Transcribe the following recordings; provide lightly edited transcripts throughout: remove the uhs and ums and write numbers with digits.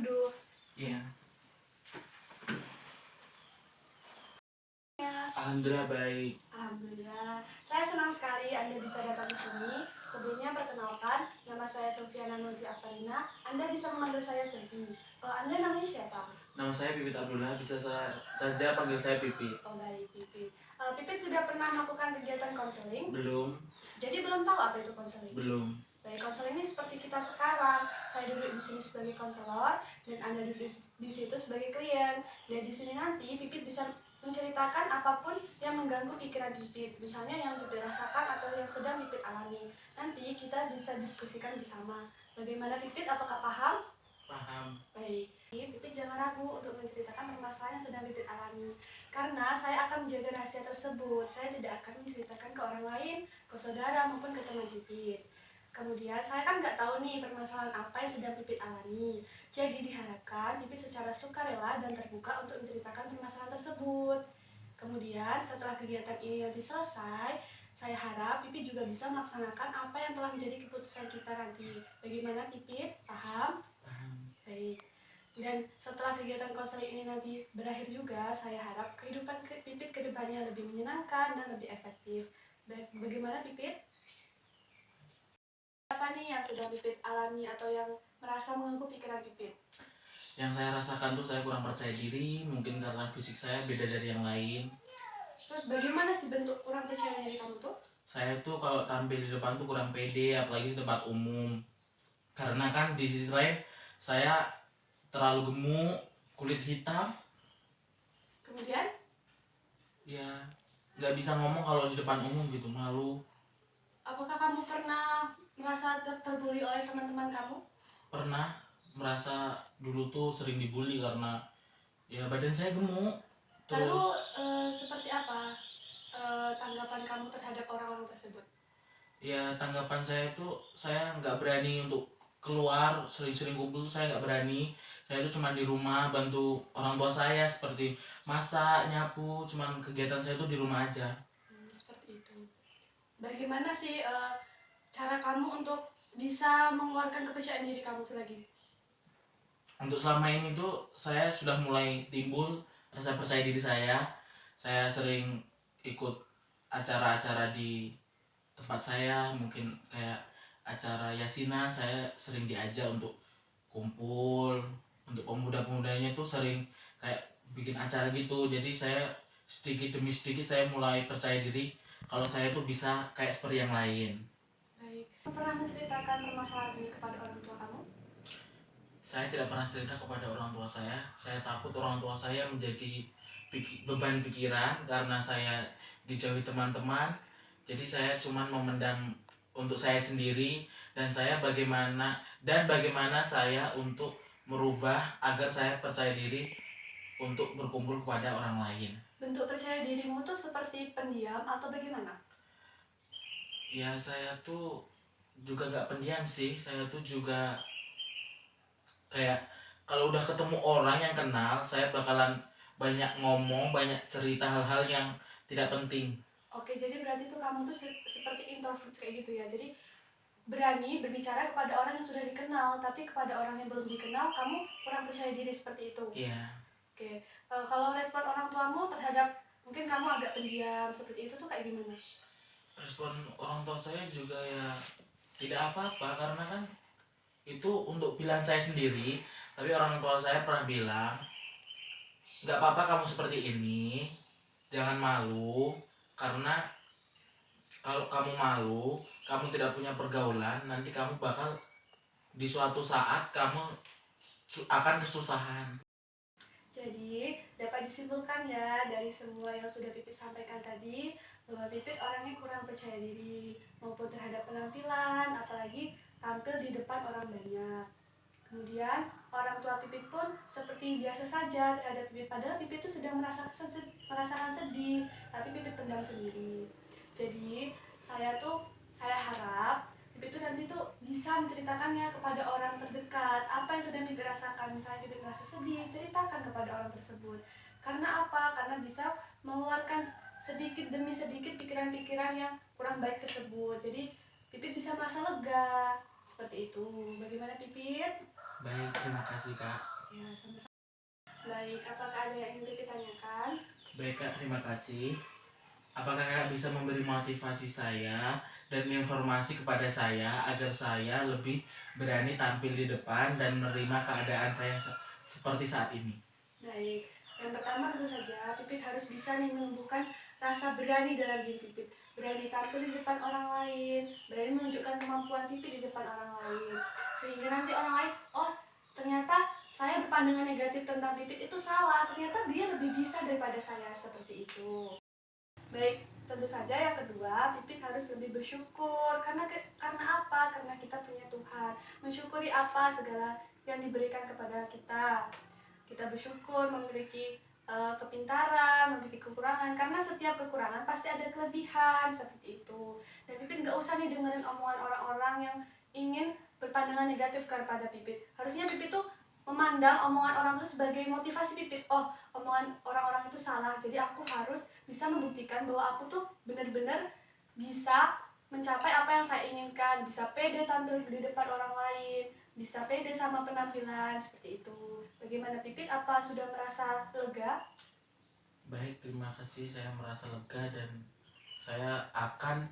duduk. Iya. Ya. Alhamdulillah baik. Alhamdulillah. Saya senang sekali Anda bisa datang ke sini. Sebelumnya perkenalkan, nama saya Sulfiana Nurji Aktarina. Anda bisa memanggil saya Selvi. Anda namanya siapa? Nama saya Pipit Abdullah, bisa saja panggil saya Pipit. Oh baik, Pipit. Pipit sudah pernah melakukan kegiatan konseling? Belum. Jadi belum tahu apa itu konseling? Belum. Baik, konseling ini seperti kita sekarang. Saya duduk di sini sebagai konselor dan Anda duduk di situ sebagai klien. Dan di sini nanti Pipit bisa menceritakan apapun yang mengganggu pikiran Pipit, misalnya yang Pipit rasakan atau yang sedang Pipit alami. Nanti kita bisa diskusikan bersama. Bagaimana Pipit? Apakah paham? Paham. Baik, Pipit jangan ragu untuk menceritakan permasalahan yang sedang Pipit alami. Karena saya akan menjaga rahasia tersebut. Saya tidak akan menceritakan ke orang lain, ke saudara maupun ke teman Pipit. Kemudian saya kan nggak tahu nih permasalahan apa yang sedang Pipit alami. Jadi diharapkan Pipit secara sukarela dan terbuka untuk menceritakan permasalahan tersebut. Kemudian setelah kegiatan ini nanti selesai, saya harap Pipit juga bisa melaksanakan apa yang telah menjadi keputusan kita nanti. Bagaimana Pipit? Paham? Paham. Baik. Dan setelah kegiatan konseling ini nanti berakhir juga, saya harap kehidupan Pipit ke depannya lebih menyenangkan dan lebih efektif. Bagaimana Pipit? Apa nih yang sudah Pipit alami atau yang merasa mengganggu pikiran Pipit? Yang saya rasakan tuh saya kurang percaya diri, mungkin karena fisik saya beda dari yang lain. Terus bagaimana sih bentuk kurang percaya diri kamu tuh? Saya tuh kalau tampil di depan tuh kurang pede, apalagi di tempat umum. Karena kan di sisi lain saya terlalu gemuk, kulit hitam. Kemudian? Ya, nggak bisa ngomong kalau di depan umum gitu, malu. Apakah kamu pernah merasa terbuli oleh teman-teman kamu? Pernah merasa dulu tuh sering dibully karena ya badan saya gemuk. Lalu seperti apa tanggapan kamu terhadap orang-orang tersebut? Ya tanggapan saya tuh saya nggak berani untuk keluar, sering-sering kumpul tuh saya nggak berani. Saya tuh cuma di rumah bantu orang tua saya seperti masak, nyapu, cuman kegiatan saya tuh di rumah aja. Seperti itu. Bagaimana sih cara kamu untuk bisa mengeluarkan kepercayaan diri kamu lagi? Untuk selama ini tuh saya sudah mulai timbul rasa percaya diri saya. Saya sering ikut acara-acara di tempat saya, mungkin kayak acara yasinan, saya sering diajak untuk kumpul. Untuk pemuda-pemudanya tuh sering kayak bikin acara gitu, jadi saya sedikit demi sedikit saya mulai percaya diri kalau saya tuh bisa kayak seperti yang lain. Baik. Kamu pernah menceritakan permasalahan ini kepada orang tua kamu? Saya tidak pernah cerita kepada orang tua saya takut orang tua saya menjadi beban pikiran karena saya dijauhi teman-teman. Jadi saya cuma memendam untuk saya sendiri dan bagaimana saya untuk merubah agar saya percaya diri untuk berkumpul kepada orang lain. Bentuk percaya dirimu tuh seperti pendiam atau bagaimana? Ya saya tuh juga gak pendiam sih, saya tuh juga kayak kalau udah ketemu orang yang kenal saya bakalan banyak ngomong, banyak cerita hal-hal yang tidak penting. Oke, jadi berarti tuh kamu tuh seperti introvert kayak gitu ya. Jadi berani berbicara kepada orang yang sudah dikenal, tapi kepada orang yang belum dikenal kamu kurang percaya diri seperti itu. Iya. Oke, kalau respon orang tuamu terhadap mungkin kamu agak pendiam seperti itu tuh kayak gimana? Respon orang tua saya juga ya tidak apa-apa karena kan itu untuk pilihan saya sendiri. Tapi orang tua saya pernah bilang nggak apa-apa kamu seperti ini, jangan malu, karena kalau kamu malu, kamu tidak punya pergaulan, nanti kamu bakal di suatu saat kamu akan kesusahan. Jadi dapat disimpulkan ya dari semua yang sudah Pipit sampaikan tadi bahwa Pipit orangnya kurang percaya diri maupun terhadap penampilan, apalagi tampil di depan orang banyak. Kemudian orang tua Pipit pun seperti biasa saja terhadap Pipit, padahal Pipit itu sedang merasakan sedih, tapi Pipit pendam sendiri. Jadi saya harap Pipit tuh nanti tuh bisa menceritakannya kepada orang terdekat. Apa yang sedang Pipit rasakan, misalnya Pipit merasa sedih, ceritakan kepada orang tersebut. Karena apa? Karena bisa mengeluarkan sedikit demi sedikit pikiran-pikiran yang kurang baik tersebut. Jadi Pipit bisa merasa lega. Seperti itu. Bagaimana Pipit? Baik, terima kasih Kak. Ya, sama-sama. Baik, apakah ada yang ingin Pipit tanyakan? Baik Kak, terima kasih. Apakah Kakak bisa memberi motivasi saya dan informasi kepada saya agar saya lebih berani tampil di depan dan menerima keadaan saya seperti saat ini? Baik, yang pertama tentu saja Pipit harus bisa nih menumbuhkan rasa berani dalam diri Pipit. Berani tampil di depan orang lain, berani menunjukkan kemampuan Pipit di depan orang lain. Sehingga nanti orang lain, oh ternyata saya berpandangan negatif tentang Pipit itu salah, ternyata dia lebih bisa daripada saya, seperti itu. Baik, tentu saja yang kedua, Pipit harus lebih bersyukur. Karena apa? Karena kita punya Tuhan. Mensyukuri apa segala yang diberikan kepada kita. Kita bersyukur memiliki kepintaran, memiliki kekurangan. Karena setiap kekurangan pasti ada kelebihan, seperti itu. Dan Pipit nggak usah nih dengerin omongan orang-orang yang ingin berpandangan negatif kepada Pipit. Harusnya Pipit tuh memandang omongan orang itu sebagai motivasi Pipit. Oh, omongan orang-orang itu salah, jadi aku harus bisa membuktikan bahwa aku tuh benar-benar bisa mencapai apa yang saya inginkan, bisa pede tampil di depan orang lain, bisa pede sama penampilan, seperti itu. Bagaimana Pipit, apa sudah merasa lega? Baik, terima kasih. Saya merasa lega dan saya akan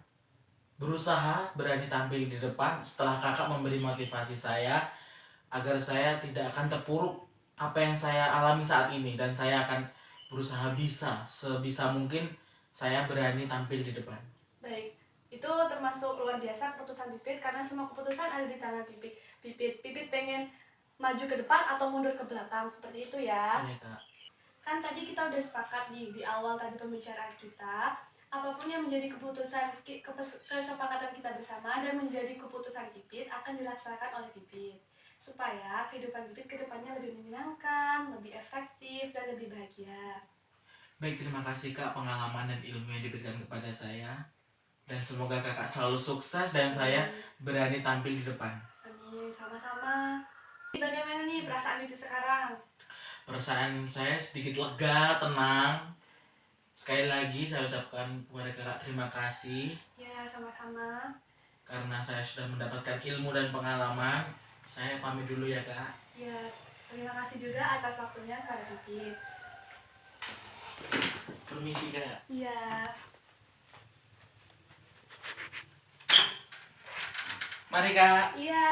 berusaha berani tampil di depan setelah Kakak memberi motivasi saya agar saya tidak akan terpuruk apa yang saya alami saat ini dan saya akan berusaha sebisa mungkin saya berani tampil di depan. Baik, itu termasuk luar biasa keputusan Pipit karena semua keputusan ada di tangan Pipit. Pipit pengen maju ke depan atau mundur ke belakang, seperti itu ya. Iya Kak. Kan tadi kita udah sepakat di awal tadi pembicaraan kita, apapun yang menjadi kesepakatan kita bersama dan menjadi keputusan Pipit akan dilaksanakan oleh Pipit. Supaya kehidupan Pipit kedepannya lebih menyenangkan, lebih efektif, dan lebih bahagia. Baik, terima kasih Kak pengalaman dan ilmu yang diberikan kepada saya. Dan semoga Kakak selalu sukses dan saya berani tampil di depan. Amin, sama-sama. Bagaimana nih perasaan Pipit sekarang? Perasaan saya sedikit lega, tenang. Sekali lagi saya ucapkan kepada Kakak terima kasih Ya, sama-sama. karena saya sudah mendapatkan ilmu dan pengalaman. Saya pamit dulu ya Kak. Ya, terima kasih juga atas waktunya kepada Pipit. Permisi Kak. Iya. Mari Kak. Iya.